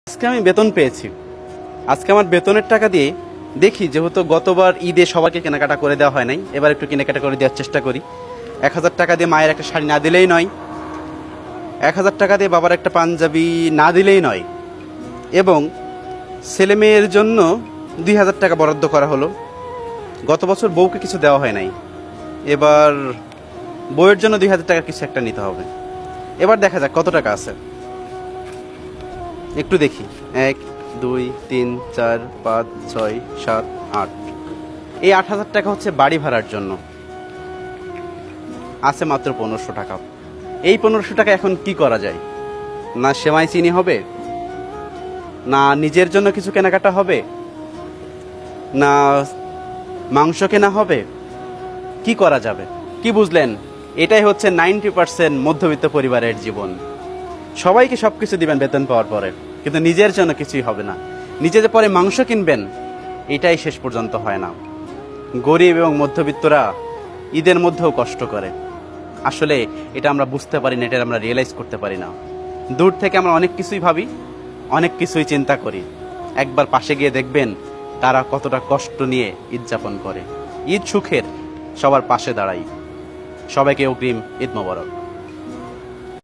আজকে আমি বেতন পেয়েছি। আজকে আমার বেতনের টাকা দিয়ে দেখি, যেহেতু গতবার ঈদে সবাইকে কেনাকাটা করে দেওয়া হয় নাই, এবার একটু কেনাকাটা করে দেওয়ার চেষ্টা করি। 1,000 টাকা দিয়ে মায়ের একটা শাড়ি না দিলেই নয়, 1,000 টাকা দিয়ে বাবার একটা পাঞ্জাবি না দিলেই নয়, এবং ছেলে মেয়ের জন্য 2,000 টাকা বরাদ্দ করা হলো। গত বছর বউকে কিছু দেওয়া হয় নাই, এবার বউয়ের জন্য 2,000 টাকা কিছু একটা নিতে হবে। এবার দেখা যাক কত টাকা আছে, একটু দেখি। 1 2 3 4 5 6 7 8, এই 8,000 টাকা হচ্ছে বাড়ি ভাড়ার জন্য। আছে মাত্র 1,500 টাকা। এই 1,500 টাকা এখন কি করা যায়? না সেমাই চিনি হবে, না নিজের জন্য কিছু কেনাকাটা হবে, না মাংস কেনা হবে, কি করা যাবে? কি বুঝলেন? এটাই হচ্ছে 90% মধ্যবিত্ত পরিবারের জীবন। সবাইকে সব কিছু দিবেন বেতন পাওয়ার পরে, কিন্তু নিজের জন্য কিছুই হবে না। নিজে যে পরে মাংস কিনবেন, এটাই শেষ পর্যন্ত হয় না। গরিব এবং মধ্যবিত্তরা ঈদের মধ্যেও কষ্ট করে। আসলে এটা আমরা বুঝতে পারি না, এটা আমরা রিয়েলাইজ করতে পারি না। দূর থেকে আমরা অনেক কিছুই ভাবি, অনেক কিছুই চিন্তা করি। একবার পাশে গিয়ে দেখবেন তারা কতটা কষ্ট নিয়ে ঈদ যাপন করে। ঈদ সুখের, সবার পাশে দাঁড়াই। সবাইকে অগ্রিম ঈদ মোবারক।